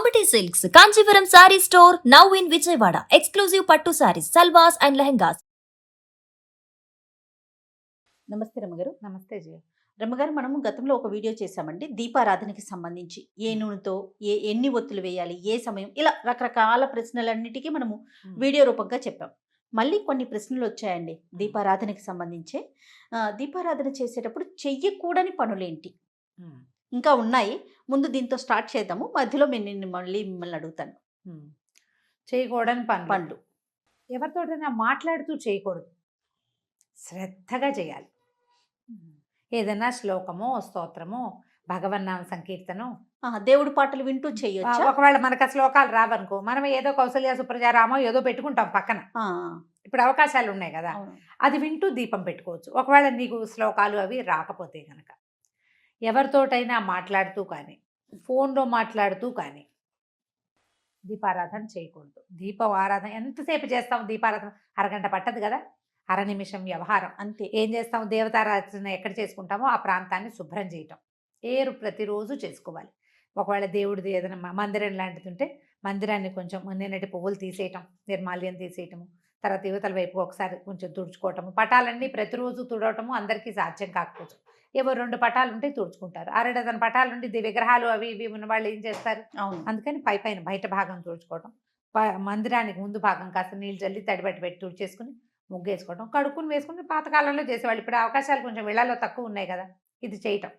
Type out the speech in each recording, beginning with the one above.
Ambati Silks, Kanchipuram Saree Store, now in Vijayawada. Exclusive Pattu Sarees, Salwas and Lehengas. నమస్తే రమ్మగారు. నమస్తే జయ. రమ్మగారు, మనము గతంలో ఒక వీడియో చేశామండి దీపారాధనకి సంబంధించి. ఏ నూనెతో ఎన్ని ఒత్తులు వేయాలి, ఏ సమయం, ఇలా రకరకాల ప్రశ్నలన్నిటికీ మనము వీడియో రూపంగా చెప్పాం. మళ్ళీ కొన్ని ప్రశ్నలు వచ్చాయండి దీపారాధనకి సంబంధించే. దీపారాధన చేసేటప్పుడు చెయ్యకూడని పనులేంటి ఇంకా ఉన్నాయి. ముందు దీంతో స్టార్ట్ చేద్దాము, మధ్యలో నేను మళ్ళీ మిమ్మల్ని అడుగుతాను. చేయకూడని పండ్లు పనులు ఎవరితోటైనా మాట్లాడుతూ చేయకూడదు, శ్రద్ధగా చేయాలి. ఏదైనా శ్లోకమో స్తోత్రమో భగవన్నామ సంకీర్తనో దేవుడి పాటలు వింటూ చేయొచ్చు. ఒకవేళ మనకు ఆ శ్లోకాలు రావనుకో, మనం ఏదో కౌసల్య సుప్రజారామో ఏదో పెట్టుకుంటాం పక్కన. ఇప్పుడు అవకాశాలు ఉన్నాయి కదా, అది వింటూ దీపం పెట్టుకోవచ్చు. ఒకవేళ నీకు శ్లోకాలు అవి రాకపోతే కనుక ఎవరితోటైనా మాట్లాడుతూ కానీ ఫోన్లో మాట్లాడుతూ కానీ దీపారాధన చేయకూడదు. దీపం ఆరాధన ఎంతసేపు చేస్తాం? దీపారాధన అరగంట పట్టదు కదా, అర నిమిషం వ్యవహారం అంతే. ఏం చేస్తాం? దేవతారాధన ఎక్కడ చేసుకుంటామో ఆ ప్రాంతాన్ని శుభ్రం చేయటం, ఏరు ప్రతిరోజు చేసుకోవాలి. ఒకవేళ దేవుడిది ఏదైనా మందిరం లాంటిది ఉంటే మందిరాన్ని కొంచెం నిన్నటి పువ్వులు తీసేయటం, నిర్మాల్యం తీసేయటము, తర్వాత యువతల వైపు ఒకసారి కొంచెం తుడుచుకోవటము. పటాలన్నీ ప్రతిరోజు తుడవటము అందరికీ సాధ్యం కాకపోవచ్చు. ఏవో 2 పటాలు ఉంటే తుడుచుకుంటారు. 6 డజన్ పటాలు ఉండి విగ్రహాలు అవి ఇవి ఉన్న వాళ్ళు ఏం చేస్తారు? అందుకని పైన బయట భాగం తుడుచుకోవటం, మందిరానికి ముందు భాగం కాస్త నీళ్ళు చల్లి తడిబట్టి పెట్టి తుడిచేసుకుని ముగ్గేసుకోవటం, కడుక్కుని వేసుకుని పాతకాలంలో చేసేవాళ్ళు. ఇప్పుడు అవకాశాలు కొంచెం వేళల్లో తక్కువ ఉన్నాయి కదా, ఇది చేయటం.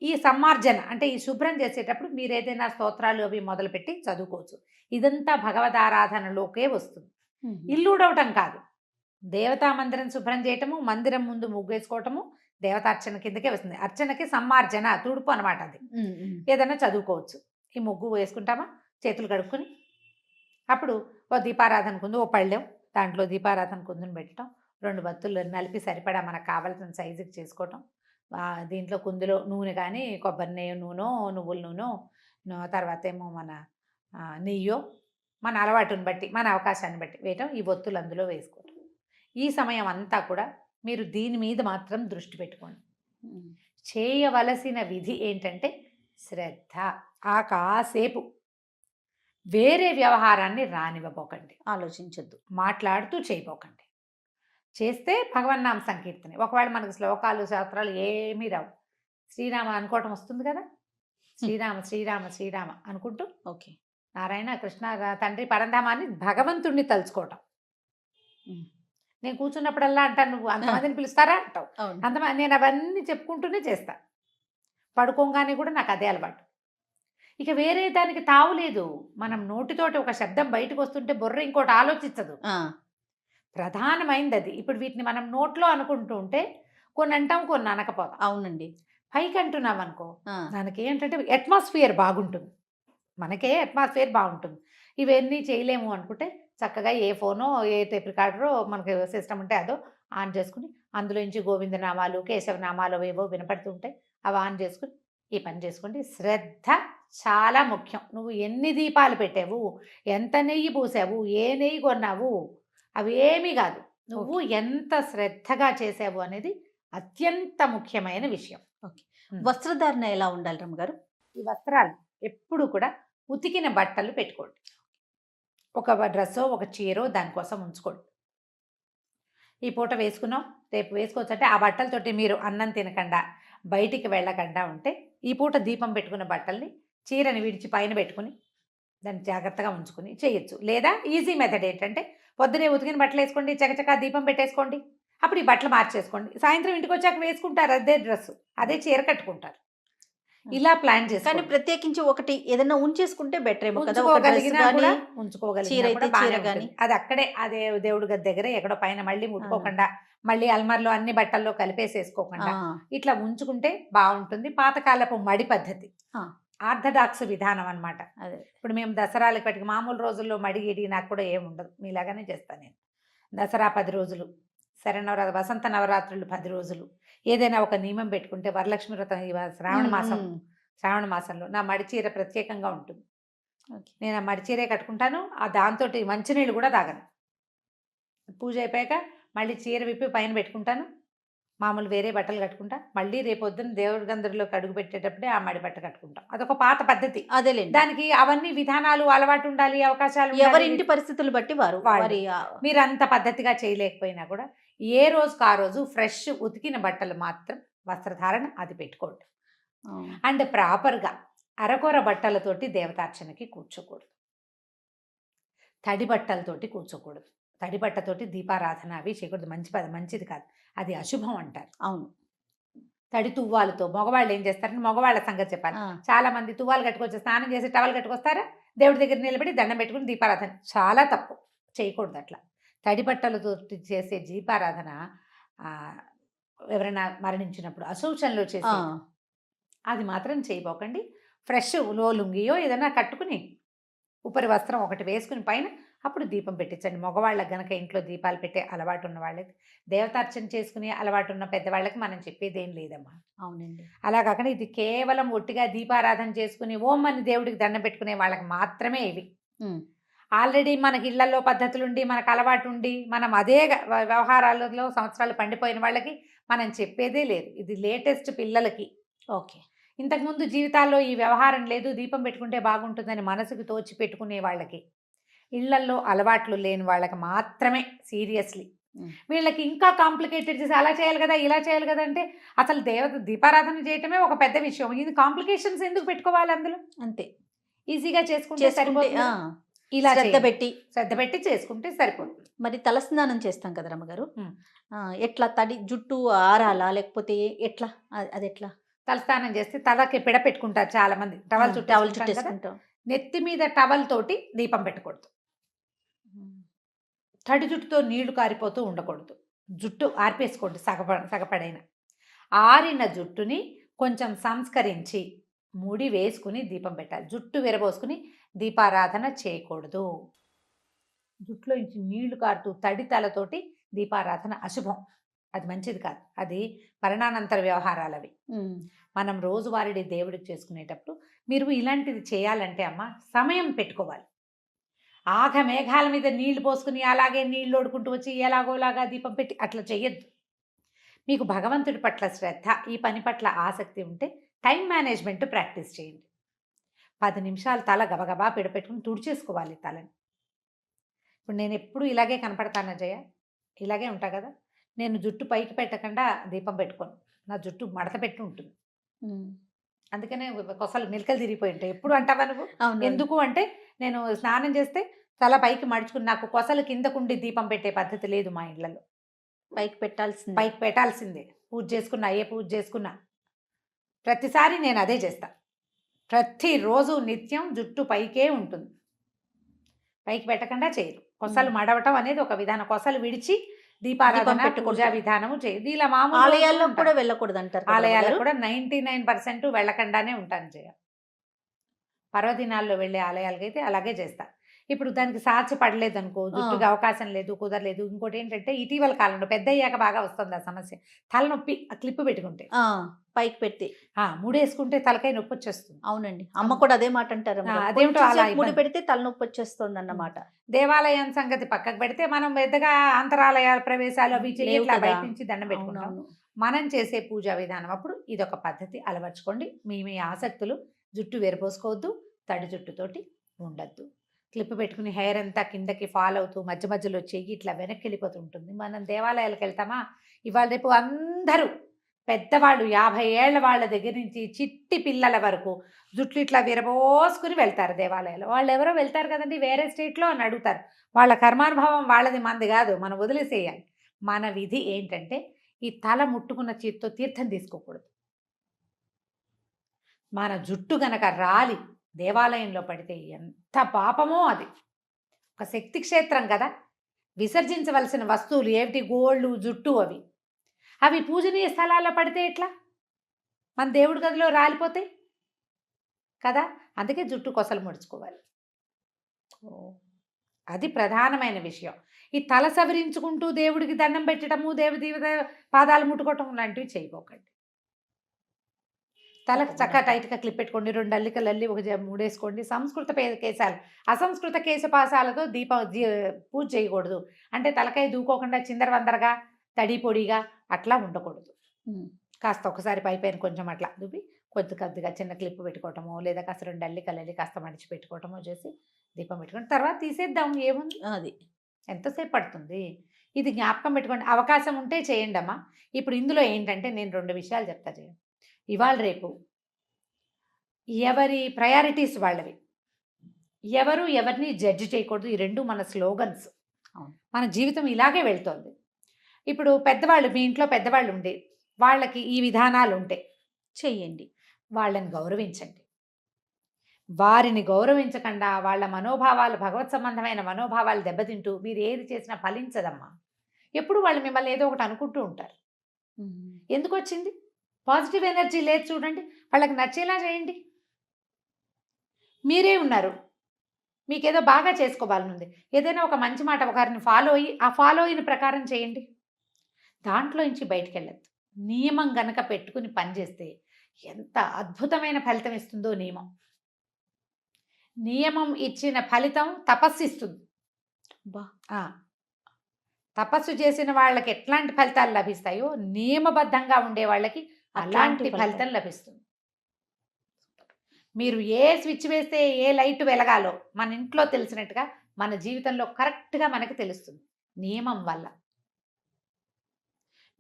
ఈ సమ్మార్జన అంటే ఈ శుభ్రం చేసేటప్పుడు మీరు ఏదైనా స్తోత్రాలు అవి మొదలుపెట్టి చదువుకోవచ్చు. ఇదంతా భగవదారాధనలోకే వస్తుంది. ఇల్లు ఉడవటం కాదు, దేవతా మందిరం శుభ్రం చేయటము, మందిరం ముందు ముగ్గేసుకోవటము దేవతార్చన కిందకే వస్తుంది. అర్చనకి సమ్మార్జన, తుడుపు అనమాట. అది ఏదైనా చదువుకోవచ్చు. ఈ ముగ్గు వేసుకుంటామా, చేతులు కడుక్కుని అప్పుడు ఓ దీపారాధన కుందు, ఓ పళ్ళెం, దాంట్లో దీపారాధన కుందుని పెట్టడం, 2 బత్తులు నలిపి సరిపడా మనకు కావాల్సిన సైజుకి చేసుకోవటం. దీంట్లో కుందులో నూనె కానీ కొబ్బరి నూనె, నువ్వుల నూనె, తర్వాత ఏమో మన నెయ్యో, మన అలవాటుని బట్టి మన అవకాశాన్ని బట్టి వేయటం, ఈ ఒత్తులు అందులో వేసుకోవటం. ఈ సమయం అంతా కూడా మీరు దీని మీద మాత్రం దృష్టి పెట్టుకోండి. చేయవలసిన విధి ఏంటంటే శ్రద్ధ. కాసేపు వేరే వ్యవహారాన్ని రానివ్వబోకండి, ఆలోచించొద్దు, మాట్లాడుతూ చేయబోకండి. చేస్తే భగవన్నామ సంకీర్తనే. ఒకవేళ మనకు శ్లోకాలు శాస్త్రాలు ఏమీ రావు, శ్రీరామ అనుకోవటం వస్తుంది కదా, శ్రీరామ శ్రీరామ శ్రీరామ అనుకుంటూ ఓకే నారాయణ కృష్ణ తండ్రి పరంధామాన్ని భగవంతుణ్ణి తలుచుకోవటం. నేను కూర్చున్నప్పుడల్లా అంటాను, నువ్వు అంతమందిని పిలుస్తారా అంటావు. అంతమంది నేను అవన్నీ చెప్పుకుంటూనే చేస్తా. పడుకోగానే కూడా నాకు అదే అలవాటు. ఇక వేరే దానికి తావులేదు. మనం నోటితోటి ఒక శబ్దం బయటకు వస్తుంటే బుర్ర ఇంకోటి ఆలోచించదు, ప్రధానమైంది అది. ఇప్పుడు వీటిని మనం నోట్లో అనుకుంటూ ఉంటే కొన్ని అంటాం, కొన్ని అనకపోతాం. అవునండి. పైకి అంటున్నాం అనుకో, దానికి ఏంటంటే అట్మాస్ఫియర్ బాగుంటుంది, మనకే అట్మాస్ఫియర్ బాగుంటుంది. ఇవన్నీ చేయలేము అనుకుంటే చక్కగా ఏ ఫోనో ఏ టేప్ రికార్డరో మనకి సిస్టమ్ ఉంటే అదో ఆన్ చేసుకుని అందులోంచి గోవిందనామాలు కేశవనామాలు ఏవో వినపడుతుంటాయి, అవి ఆన్ చేసుకుని ఈ పని చేసుకోండి. శ్రద్ధ చాలా ముఖ్యం. నువ్వు ఎన్ని దీపాలు పెట్టావు, ఎంత నెయ్యి పూసావు, ఏ నెయ్యి కొన్నావు, అవి ఏమీ కాదు, నువ్వు ఎంత శ్రద్ధగా చేసావు అనేది అత్యంత ముఖ్యమైన విషయం. ఓకే. వస్త్రధారణ ఎలా ఉండాలి రమ్మగారు? ఈ వస్త్రాలు ఎప్పుడు కూడా ఉతికిన బట్టలు పెట్టుకోండి. ఒక డ్రెస్సో ఒక చీరో దానికోసం ఉంచుకోండి. ఈ పూట వేసుకున్నాం, రేపు వేసుకోవచ్చు అంటే ఆ బట్టలతోటి మీరు అన్నం తినకుండా బయటికి వెళ్ళకుండా ఉంటే ఈ పూట దీపం పెట్టుకున్న బట్టల్ని చీరని విడిచి పైన పెట్టుకుని దాన్ని జాగ్రత్తగా ఉంచుకుని చేయొచ్చు. లేదా ఈజీ మెథడ్ ఏంటంటే పొద్దునే ఉతికిన బట్టలు వేసుకోండి, చకచకా దీపం పెట్టేసుకోండి, అప్పుడు ఈ బట్టలు మార్చేసుకోండి. సాయంత్రం ఇంటికి వచ్చాక వేసుకుంటారు అదే డ్రెస్, అదే చీర కట్టుకుంటారు. ఇలా ప్లాన్ చేసి కానీ ప్రత్యేకించి ఒకటి ఏదైనా ఉంచేసుకుంటే బెటర్ ఏమో కదా, ఉంచుకోగలిగిన అది అక్కడే అదే దేవుడి గది దగ్గర ఎక్కడో పైన మళ్ళీ ముట్టుకోకుండా, మళ్ళీ అల్మార్లో అన్ని బట్టల్లో కలిపేసేసుకోకుండా ఇట్లా ఉంచుకుంటే బాగుంటుంది. పాతకాలపు మడి పద్ధతి, ఆర్థడాక్స్ విధానం అనమాట. అదే ఇప్పుడు మేము దసరాలకి పట్టుకు మామూలు రోజుల్లో మడి గిడి నాకు కూడా ఏముండదు, మీలాగానే చేస్తాను నేను. దసరా 10 రోజులు, శరన్నవరాత్రి వసంత నవరాత్రులు 10 రోజులు, ఏదైనా ఒక నియమం పెట్టుకుంటే, వరలక్ష్మి వ్రతం శ్రావణ మాసంలో నా మడిచీర ప్రత్యేకంగా ఉంటుంది. నేను ఆ మడిచీరే కట్టుకుంటాను. దాంతో మంచినీళ్ళు కూడా తాగను. పూజ అయిపోయాక మళ్ళీ చీర విప్పి పైన పెట్టుకుంటాను, మామూలు వేరే బట్టలు కట్టుకుంటా, మళ్ళీ రేపొద్దున దేవుడి గందరిలోకి అడుగు పెట్టేటప్పుడే ఆ మడి బట్ట కట్టుకుంటాం. అదొక పాత పద్ధతి. అదేలేండి. దానికి అవన్నీ విధానాలు, అలవాటు ఉండాలి, అవకాశాలు ఉండాలి. ఎవరి ఇంటి పరిస్థితులు బట్టి వారు వాళ్ళు. వారి మీరు అంత పద్ధతిగా చేయలేకపోయినా కూడా ఏ రోజుకు ఆ రోజు ఫ్రెష్ ఉతికిన బట్టలు మాత్రం వస్త్రధారణ అది పెట్టుకోండి. అండ్ ప్రాపర్గా అరకొర బట్టలతోటి దేవతార్చనకి కూర్చోకూడదు, తడి బట్టలతోటి కూర్చోకూడదు. తడి బట్టతోటి దీపారాధన అవి చేయకూడదు, మంచిది కాదు, అది అశుభం అంటారు. అవును. తడి తువ్వాలతో మగవాళ్ళు ఏం చేస్తారంటే, మగవాళ్ళ సంగతి చెప్పాలి. చాలా మంది తువ్వాలు కట్టుకొచ్చి స్నానం చేసి టవల్ కట్టుకొస్తారా, దేవుడి దగ్గర నిలబడి దండం పెట్టుకుని దీపారాధన, చాలా తప్పు, చేయకూడదు అట్లా. తడి బట్టలతో చేసే దీపారాధన ఎవరైనా మరణించినప్పుడు అశౌచంలో చేసే అది మాత్రం చేయబోకండి. ఫ్రెష్ లుంగియో ఏదైనా కట్టుకుని ఉపరి వస్త్రం ఒకటి వేసుకుని పైన అప్పుడు దీపం పెట్టించండి. మగవాళ్ళకి గనక ఇంట్లో దీపాలు పెట్టే అలవాటు ఉన్న వాళ్ళకి, దేవతార్చన చేసుకునే అలవాటు ఉన్న పెద్దవాళ్ళకి మనం చెప్పేది ఏం లేదమ్మా. అవునండి. అలా కాకుండా ఇది కేవలం ఒట్టిగా దీపారాధన చేసుకుని ఓం అని దేవుడికి దండం పెట్టుకునే వాళ్ళకి మాత్రమే ఇవి. ఆల్రెడీ మనకి ఇళ్లలో పద్ధతులుండి, మనకు అలవాటు ఉండి, మనం అదే వ్యవహారాలలో సంవత్సరాలు పండిపోయిన వాళ్ళకి మనం చెప్పేదే లేదు. ఇది లేటెస్ట్ పిల్లలకి. ఓకే. ఇంతకుముందు జీవితాల్లో ఈ వ్యవహారం లేదు, దీపం పెట్టుకుంటే బాగుంటుందని మనసుకు తోచి పెట్టుకునే వాళ్ళకి, ఇళ్లల్లో అలవాట్లు లేని వాళ్ళకి మాత్రమే సీరియస్లీ. వీళ్ళకి ఇంకా కాంప్లికేటెడ్ చేసి అలా చేయాలి కదా, ఇలా చేయాలి కదా అంటే అసలు దీపారాధన చేయటమే ఒక పెద్ద విషయం. ఇది కాంప్లికేషన్స్ ఎందుకు పెట్టుకోవాలి అందులో? అంతే, ఈజీగా చేసుకుంటే సరిపోతుంది. ఇలా శ్రద్ధ పెట్టి చేసుకుంటే సరిపోతుంది. మరి తలస్నానం చేస్తాం కదా రమ్మగారు, ఎట్లా తడి జుట్టు ఆరాలా లేకపోతే ఎట్లా? అది ఎట్లా? తలస్నానం చేస్తే తలకి పిడ పెట్టుకుంటారు చాలా మంది, టవల్ చుట్టేసుకుంటాం. నెత్తి మీద టవల్ తోటి దీపం పెట్టకూడదు. తడి జుట్టుతో నీళ్లు కారిపోతూ ఉండకూడదు. జుట్టు ఆర్పేసుకోండి సగపడైన. ఆరిన జుట్టుని కొంచెం సంస్కరించి ముడి వేసుకుని దీపం పెట్టాలి. జుట్టు విరబోసుకుని దీపారాధన చేయకూడదు. జుట్టులో నుంచి నీళ్లు కారుతూ తడి తలతోటి దీపారాధన అశుభం, అది మంచిది కాదు. అది మరణానంతర వ్యవహారాలు అవి. మనం రోజువారీ దేవుడికి చేసుకునేటప్పుడు మీరు ఇలాంటిది చేయాలంటే అమ్మ సమయం పెట్టుకోవాలి. ఆఘ మేఘాల మీద నీళ్లు పోసుకుని అలాగే నీళ్ళు ఓడుకుంటూ వచ్చి ఎలాగోలాగా దీపం పెట్టి అట్లా చేయొద్దు. మీకు భగవంతుడి పట్ల శ్రద్ధ, ఈ పని పట్ల ఆసక్తి ఉంటే టైం మేనేజ్మెంట్ ప్రాక్టీస్ చేయండి. 10 నిమిషాలు తల గబగబా పెట్టుకుని తుడిచేసుకోవాలి తలని. ఇప్పుడు నేను ఎప్పుడు ఇలాగే కనపడతాను జయ, ఇలాగే ఉంటా కదా. నేను జుట్టు పైకి పెట్టకుండా దీపం పెట్టుకోను, నా జుట్టు మడత పెట్టి ఉంటుంది. అందుకనే కొసలు నిలకలు తిరిగిపోయి ఉంటాయి. ఎప్పుడు అంటావా నువ్వు? ఎందుకు అంటే నేను స్నానం చేస్తే తల పైకి మడుచుకుని, నాకు కొసలు కిందకుండి దీపం పెట్టే పద్ధతి లేదు మా ఇళ్లలో. పైకి పెట్టాల్సిందే. పూజ చేసుకున్నా, ఏ పూజ చేసుకున్నా ప్రతిసారి నేను అదే చేస్తా. ప్రతిరోజు నిత్యం జుట్టు పైకే ఉంటుంది, పైకి పెట్టకుండా చేయరు. కొసలు మడవటం అనేది ఒక విధానం. కొసలు విడిచి దీపారాధన పూజా విధానము చేయదు. ఇలా మామూలు ఆలయాల్లో కూడా వెళ్ళకూడదు అంటారు. ఆలయాల్లో కూడా 99% వెళ్ళకుండానే ఉంటాను జయ. పర్వదినాల్లో వెళ్ళే ఆలయాలకైతే అలాగే చేస్తా. ఇప్పుడు దానికి సాధ్యపడలేదు అనుకో, జుట్టుకి అవకాశం లేదు, కుదరలేదు. ఇంకోటి ఏంటంటే ఇటీవల కాలంలో పెద్ద అయ్యాక బాగా వస్తుంది ఆ సమస్య, తలనొప్పి. ఆ క్లిప్ పెట్టుకుంటే పైకి పెట్టి ముడేసుకుంటే తలకాయ నొప్పి వచ్చేస్తుంది. అవునండి, అమ్మ కూడా అదే మాట అంటారు. అదేమిటో అలా ముడి పెడితే తలనొప్పి వచ్చేస్తుంది అన్నమాట. దేవాలయం సంగతి పక్కకు పెడితే మనం పెద్దగా అంతరాలయాల ప్రవేశాలు అవి చేయట్లా, బయట నుంచి దండం పెట్టుకుంటాం. మనం చేసే పూజా విధానం అప్పుడు ఇదొక పద్ధతి అలవర్చుకోండి. మీ ఆసక్తులు, జుట్టు వెరపోసుకోవద్దు, తడి జుట్టుతోటి ఉండద్దు. క్లిప్ పెట్టుకుని హెయిర్ అంతా కిందకి ఫాల్ అవుతూ మధ్య మధ్యలో చెయ్యి ఇట్లా వెనక్కి వెళ్ళిపోతూ ఉంటుంది. మనం దేవాలయాలకు వెళ్తామా, ఇవాళ రేపు అందరూ పెద్దవాళ్ళు 50 ఏళ్ల వాళ్ళ దగ్గర నుంచి చిట్టి పిల్లల వరకు జుట్లు ఇట్లా విరబోసుకుని వెళ్తారు దేవాలయాలు. వాళ్ళు ఎవరో వెళ్తారు కదండి వేరే స్టేట్లో అని అడుగుతారు. వాళ్ళ కర్మానుభవం వాళ్ళది, మంది కాదు. మనం వదిలేసేయాలి. మన విధి ఏంటంటే ఈ తల ముట్టుకున్న చేతితో తీర్థం తీసుకోకూడదు. మన జుట్టు గనక రాలి దేవాలయంలో పడితే ఎంత పాపమో. అది ఒక శక్తి క్షేత్రం కదా, విసర్జించవలసిన వస్తువులు ఏమిటి, గోళ్ళు, జుట్టు, అవి పూజనీయ స్థలాల్లో పడితే ఎట్లా? మన దేవుడి గదిలో రాలిపోతాయి కదా. అందుకే జుట్టు కొసలు ముడుచుకోవాలి. అది ప్రధానమైన విషయం. ఈ తల సవరించుకుంటూ దేవుడికి దండం పెట్టడము, దేవుడి పాదాలు ముట్టుకోవటం లాంటివి చేయబోకండి. తలకు చక్కగా టైట్గా క్లిప్ పెట్టుకోండి. 2 అల్లికలు అల్లి ఒక ముడేసుకోండి. సంస్కృత కేశాలు, అసంస్కృత కేశపాసాలతో పూజ చేయకూడదు. అంటే తలకాయ దూకోకుండా చిందరవందరగా తడి పొడిగా అట్లా ఉండకూడదు. ఉమ్. కాస్త ఒకసారి పైపైన కొంచెం అట్లా దువ్వి కొద్దిగా చిన్న క్లిప్ పెట్టుకోవటమో లేదా కాస్త 2 అల్లికలల్లి కాస్త మడిచి పెట్టుకోవటమో చేసి దీపం పెట్టుకోండి. తర్వాత తీసేద్దాం, ఏముంది, అది ఎంతసేపు పడుతుంది. ఇది జ్ఞాపకం పెట్టుకోండి. అవకాశం ఉంటే చేయండి అమ్మా. ఇప్పుడు ఇందులో ఏంటంటే నేను 2 విషయాలు చెప్తా చేయండి. ఇవాళ రేపు ఎవరి ప్రయారిటీస్ వాళ్ళవి, ఎవరు ఎవరిని జడ్జి చేయకూడదు. ఈ 2 మన స్లోగన్స్. అవును. మన జీవితం ఇలాగే వెళ్తోంది. ఇప్పుడు పెద్దవాళ్ళు, మీ ఇంట్లో పెద్దవాళ్ళు ఉండి వాళ్ళకి ఈ విధానాలు ఉంటే చెయ్యండి. వాళ్ళని గౌరవించండి. వారిని గౌరవించకుండా వాళ్ళ మనోభావాలు, భగవత్ సంబంధమైన మనోభావాలు దెబ్బతింటూ మీరు ఏది చేసినా ఫలించదమ్మా. ఎప్పుడు వాళ్ళు మిమ్మల్ని ఏదో ఒకటి అనుకుంటూ ఉంటారు. ఎందుకు వచ్చింది? పాజిటివ్ ఎనర్జీ లేదు చూడండి. వాళ్ళకి నచ్చేలా చేయండి. మీరే ఉన్నారు, మీకేదో బాగా చేసుకోవాలని ఉంది, ఏదైనా ఒక మంచి మాట ఒకరిని ఫాలో అయ్యి ఆ ఫాలో అయిన ప్రకారం చేయండి. దాంట్లో నుంచి బయటికి వెళ్ళద్దు. నియమం గనక పెట్టుకుని పనిచేస్తే ఎంత అద్భుతమైన ఫలితం ఇస్తుందో నియమం. నియమం ఇచ్చిన ఫలితం తపస్సు ఇస్తుంది. బా. తపస్సు చేసిన వాళ్ళకి ఎట్లాంటి ఫలితాలు లభిస్తాయో నియమబద్ధంగా ఉండే వాళ్ళకి అలాంటి ఫలితం లభిస్తుంది. మీరు ఏ స్విచ్ వేస్తే ఏ లైట్ వెలగాలో మన ఇంట్లో తెలిసినట్టుగా మన జీవితంలో కరెక్ట్గా మనకి తెలుస్తుంది నియమం వల్ల.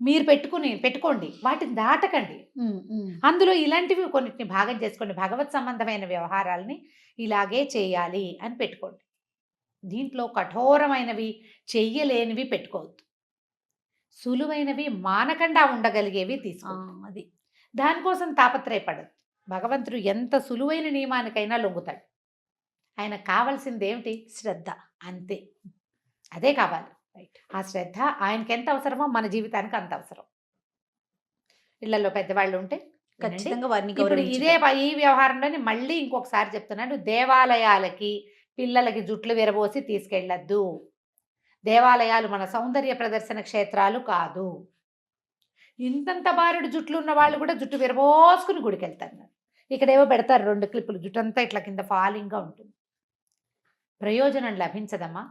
మీరు పెట్టుకోండి, వాటిని దాటకండి. అందులో ఇలాంటివి కొన్నిటిని భాగం చేసుకోండి. భగవత్ సంబంధమైన వ్యవహారాలని ఇలాగే చేయాలి అని పెట్టుకోండి. దీంట్లో కఠోరమైనవి చెయ్యలేనివి పెట్టుకోవద్దు. సులువైనవి మానకుండా ఉండగలిగేవి తీసుకోండి. అది దానికోసం తాపత్రయపడద్దు. భగవంతుడు ఎంత సులువైన నియమానికైనా లొంగుతాడు. ఆయనకు కావాల్సింది ఏమిటి? శ్రద్ధ, అంతే. అదే కావాలి. ఆ శ్రద్ధ ఆయనకి ఎంత అవసరమో మన జీవితానికి అంత అవసరం. ఇళ్లలో పెద్దవాళ్ళు ఉంటే ఖచ్చితంగా వారిని ఇప్పుడు ఈ వ్యవహారంలోనే మళ్ళీ ఇంకొకసారి చెప్తున్నాను, దేవాలయాలకి పిల్లలకి జుట్లు విరబోసి తీసుకెళ్ళద్దు. దేవాలయాలు మన సౌందర్య ప్రదర్శన క్షేత్రాలు కాదు. ఇంతంత బారుడు జుట్లు ఉన్న వాళ్ళు కూడా జుట్టు విరబోసుకుని గుడికి వెళ్తారు. ఇక్కడేవో పెడతారు 2 క్లిప్పులు, జుట్టు అంతా ఇట్లా కింద ఫాలింగ్గా ఉంటుంది. ప్రయోజనం లభించదమ్మా.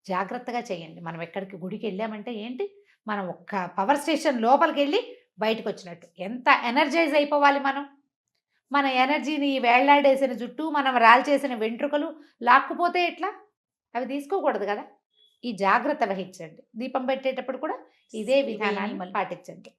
జాగ్రత్తగా చేయండి. మనం ఎక్కడికి గుడికి వెళ్ళామంటే ఏంటి, మనం ఒక్క పవర్ స్టేషన్ లోపలికి వెళ్ళి బయటకు వచ్చినట్టు. ఎంత ఎనర్జైజ్ అయిపోవాలి మనం. మన ఎనర్జీని వేళ్లాడేసిన జుట్టు, మనం రాల్చేసిన వెంట్రుకలు లాక్కుపోతే ఎట్లా? అవి తీసుకోకూడదు కదా. ఈ జాగ్రత్త వహించండి. దీపం పెట్టేటప్పుడు కూడా ఇదే విధానాన్ని పాటించండి.